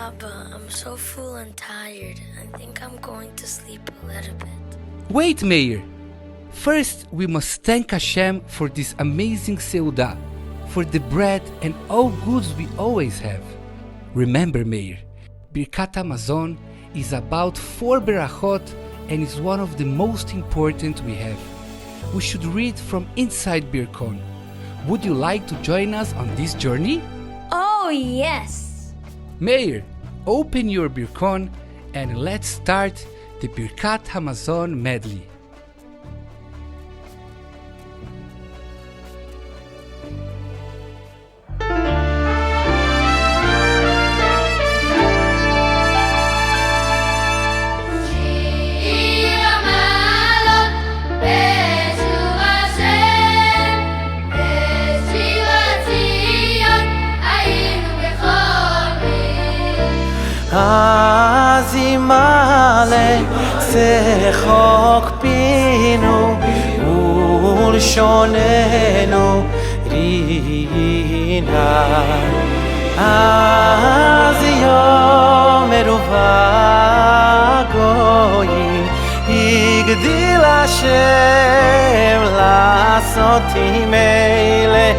Abba, I'm so full and tired. I think I'm going to sleep a little bit. Wait, Meir! First, we must thank Hashem for this amazing Seudah, for the bread and all goods we always have. Remember, Meir, Birkat Hamazon is about 4 berachot and is one of the most important we have. We should read from inside Birkon. Would you like to join us on this journey? Oh, yes! Meir, open your Birkon and let's start the Birkat Hamazon medley. אז ימלא שחוק פינו ולשוננו רינה אז יאמרו בגויים הגדיל השם לעשות מילא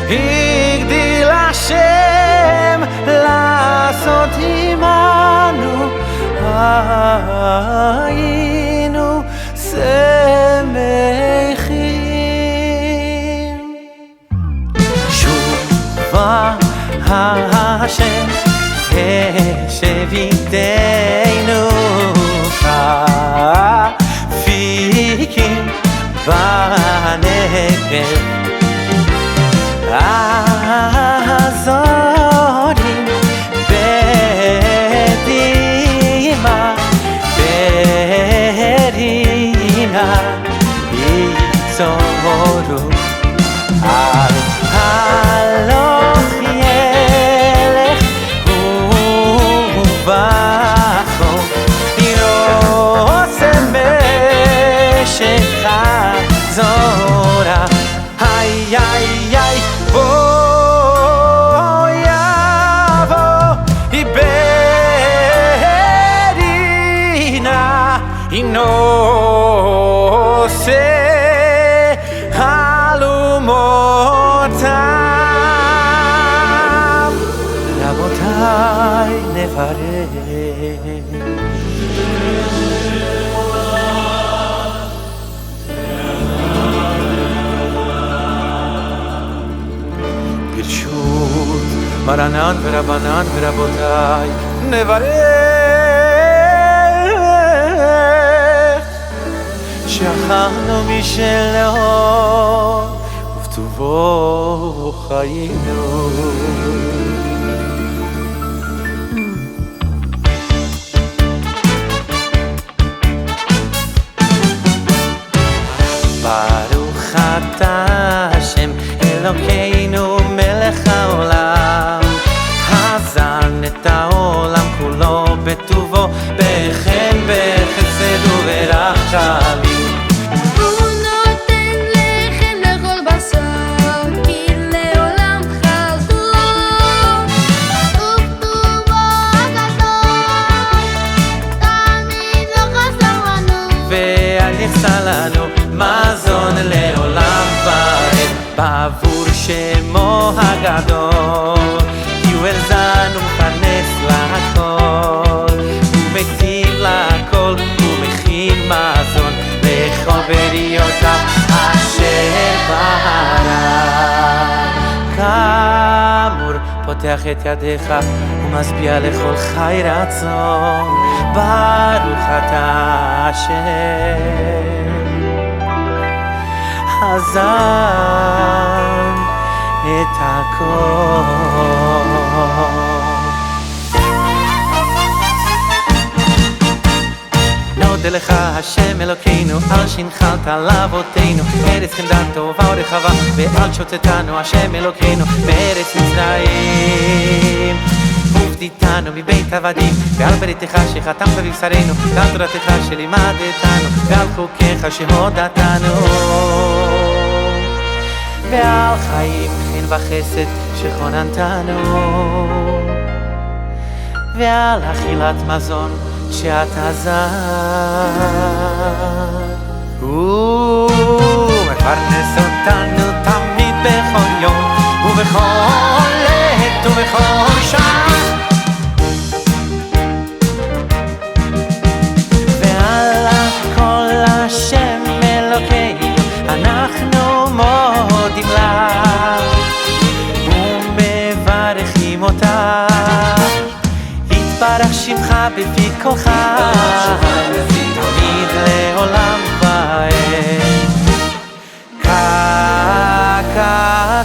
הגדיל השם לעשות עמנו היינו שמחים שובה השם השביתנו חפיקים בנגב הזורים בדימה ברינה יצורו על הלוך ילך ובחו ירוסם משך זורה היי היי היי בוא יבוא איברינה אינוסה חלומותיו רבותיי נברך ברשות מרנן ורבנן ורבותיי נברך שאכלנו משלו ובטובו חיינו ברוך אתה השם אלוקינו מלך העולם הזן את העולם כולו בטובו בחן בחסד וברחמים הוא נותן לחם לכל בשר כי לעולם חסדו ובטובו הגדול תמיד לא חסר לנו ואל יחסר לנו מזון לעולם ועד בעבור שמו הגדול כי הוא אלזן ומפרנס לכל הוא מציב לכל הוא מכין מזון לכל בריותיו אשר ברא כאמור פותח את ידיך ומשביע לכל חי רצון ברוך אתה השם הזן את הכל נודה לך השם אלוקינו על שהנחלת לאבותינו ארץ חמדה טובה ורחבה ועל שוטטנו השם אלוקינו בארץ מצרים ובדיתנו מבית עבדים ועל בריתך שחתמת בבשרנו ועל תורתך שלימדתנו ועל חוקיך שהודעתנו ועל חיים חן וחסד שכוננתנו ועל אכילת מזון שאתה זר. הוא מפרנס אותנו תמיד בכל יום ובכל עת ובכל שעה, ועל הכל השם אלוקינו אנחנו מודים לך ומברכים אותה. יתברך שמך בפי כולך תמיד לעולם ועד.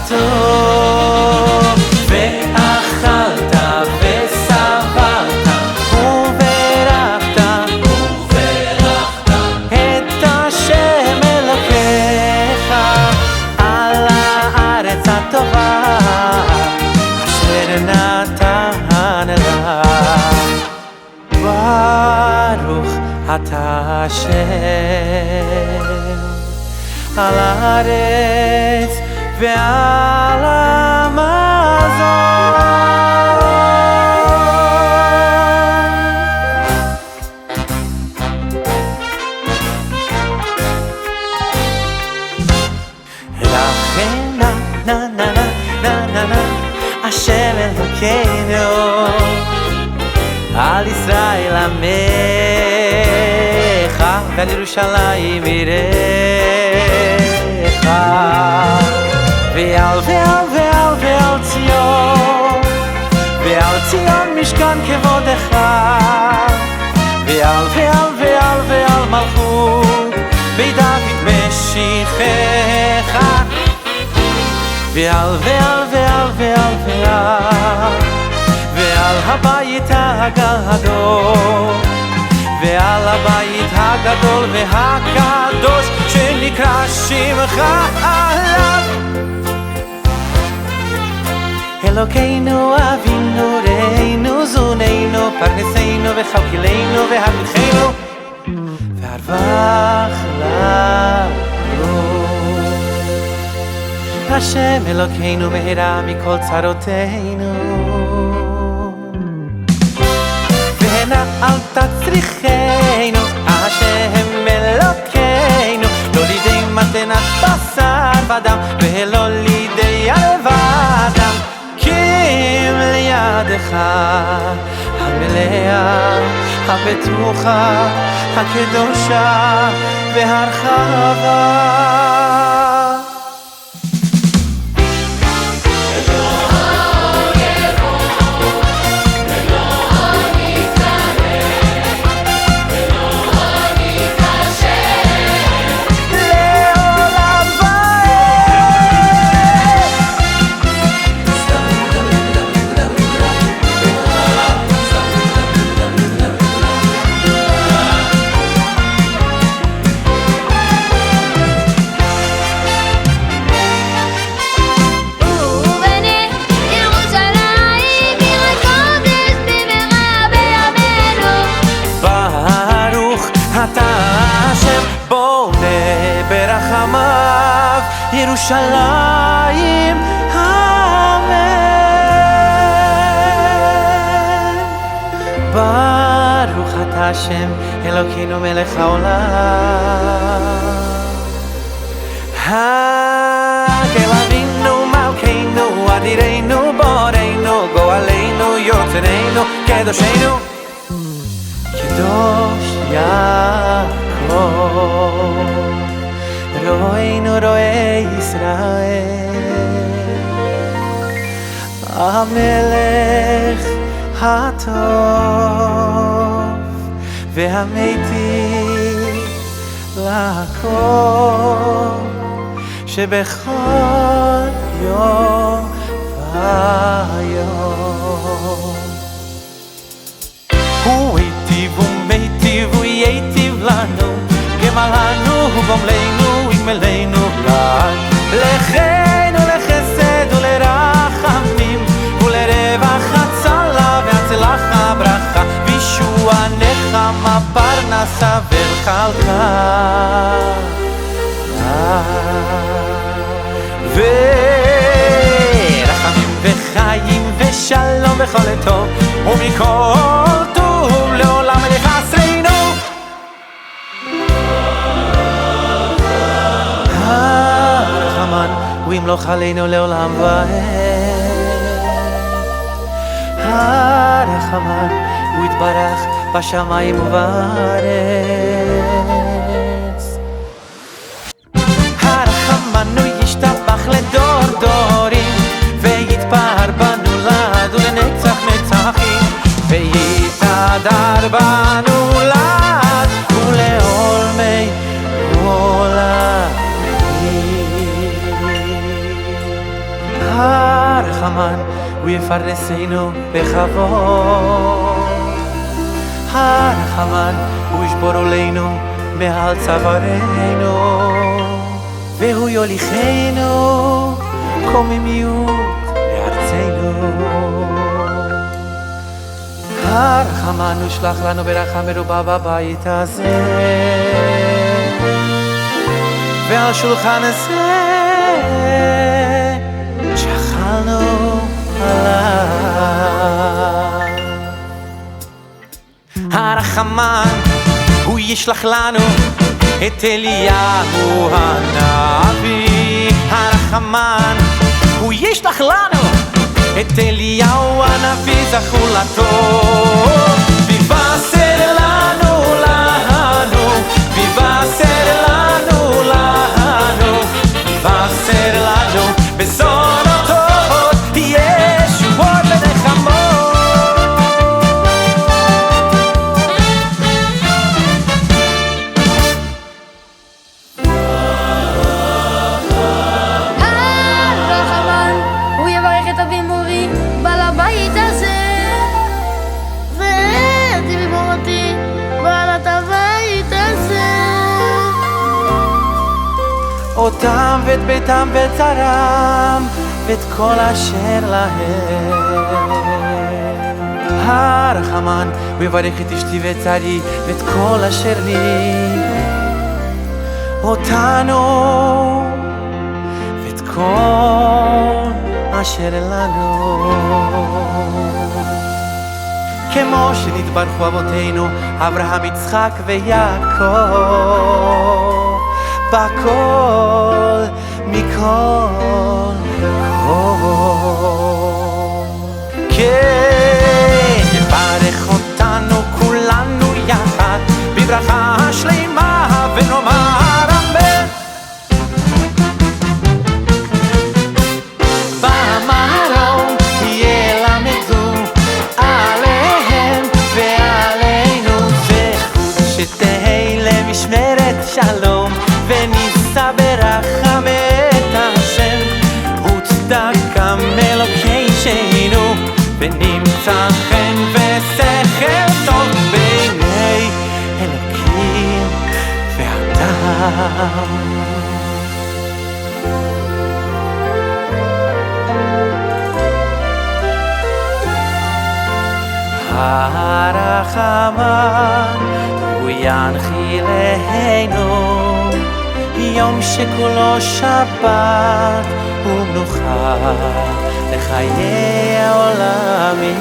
ככתוב ואכלת ושבעת וברכת את השם אלוקיך על הארץ הטובה אשר נתן לך. ברוך אתה השם על הארץ ועל המזון. לכן נא נא נא נא נא נא השם אלוקינו על ישראל עמך ועל ירושלים עירך, ועל ציון, ועל ציון משכן כבודך, ועל מלכות בית דוד משיחך, ועל הבית הגדול, ועל הבית הגדול והקדוש שנקרא שמך עליו. אלוקינו אבינו ראינו זוננו פרנסנו וכלכלנו והבטחנו והרווח לנו. השם אלוקינו מהרה מכל צרותינו והנה אל תצריכנו השם אלוקינו לא לידי מתנת בשר ודם ולא לידי ערב אדם כי אם לידך המלאה הבטוחה הקדושה והרחבה. ירושלים אמן. ברוך אתה השם אלוקינו מלך העולם הקל אבינו מלכנו אדירנו בורנו גואלנו יוצרנו קדושנו קדוש יעקב רואינו רואי ישראל המלך הטוב והמיטיב לכל שבכל יום ויום הוא היטיב ומיטיב הוא ייטיב לנו גמלנו ובומלנו יגמלנו לעד לכנו לחסד ולרחמים ולרווח הצלה והצלחה ברכה וישוע נחמה פרנסה וכלכה ורחמים וחיים ושלום בכל טוב ומכל ימלוך עלינו לעולם ועד. הרחמן הוא יתברך בשמיים ובארץ. הרחמן הוא ישתבח לדור דורים, ויתפאר בנו לעד ולנצח נצחים, ויתהדר בנו לעד ולעולמי עולמים. הרחמן הוא יפרנסנו בכבוד, הרחמן הוא ישבור עלינו מעל צווארנו, והוא יוליכנו קוממיות לארצנו. הרחמן הוא שלח לנו ברכה מרובה בבית הזה, ועל שולחן הזה שאכלנו עליו. הרחמן הוא ישלח לנו את אליהו הנביא, הרחמן הוא ישלח לנו את אליהו הנביא, זכור לטוב. ויבשר לנו לנו, ויבשר לנו לנו, ויבשר לנו בזונותות ישועות ונחמות. הרחמן הוא יברך את אבי מורי בעל הבית הזה, ואת אבי מורתי בעלת הבית הזה, אותם ואת ביתם ואת זרם ואת כל אשר להם. הרחמן הוא יברך את אשתי ואת זרי ואת כל אשר לי, אותנו ואת כל אשר לנו. כמו שנתברכו אבותינו אברהם, יצחק ויעקב, בכל מכל כל. כן, יברך אותנו כולנו יחד בברכה שלמה ונאמר אמן. במרום ילמדו עליהם ועלינו זכות, שתהי למשמרת שלום ונישא ברחמת השם, וצדקה מאלוקינו, ונמצא חן ושכל טוב בעיני אלוקים ואדם. הרחמן הוא ינחילנו יום שכולו שבת ומנוחה לחיי העולמים.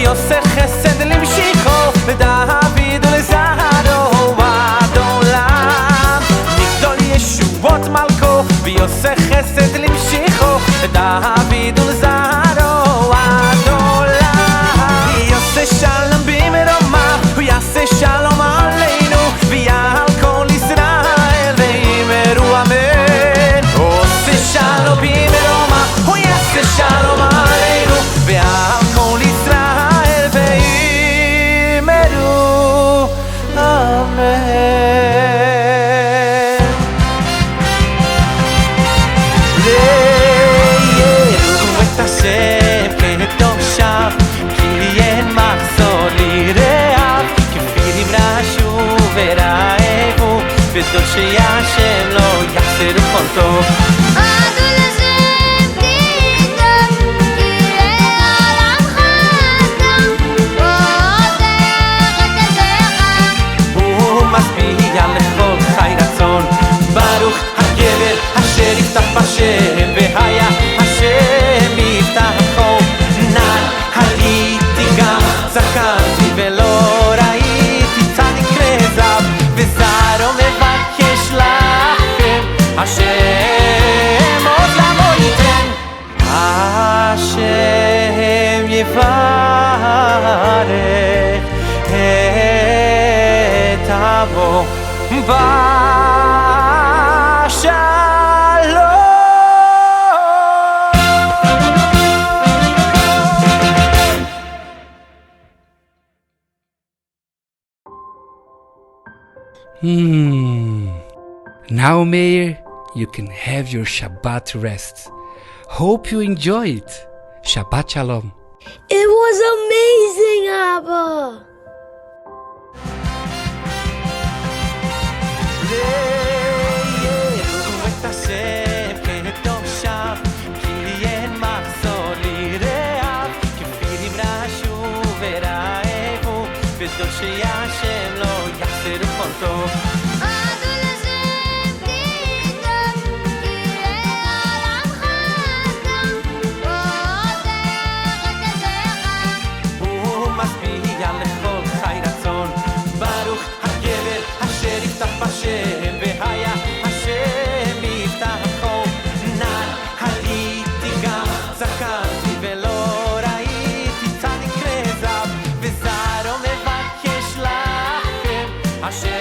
עושה חסד למשיחו לדוד ולזרעו עד עולם. מגדול ישועות מלכו ויעשה חסד למשיחו לדוד ולזרעו עד עולם. יעשה שלום במרומיו ויעשה שלום עלינו ועל כל ישראל ואמרו אמן. עושה שלום במרומיו ויעשה שלום עלינו ועל כל ישראל Hashem לברך את אבו Now, Meir, you can have your Shabbat rest. Hope you enjoy it. Shabbat Shalom. It was amazing, Abba. את השם כתושב, כי אין מחסור לרעב, כפירים רעשו ורעבו, ודורשי השם לא יחסרו כל טוב. הוא משביע לכל חי רצון, ברוך הגבר אשר יפתח בשם, והיה השם יפתחו. נער הייתי גם זקנתי ולא ראיתי צדיק רזב, וזרעו מבקש לכם אשר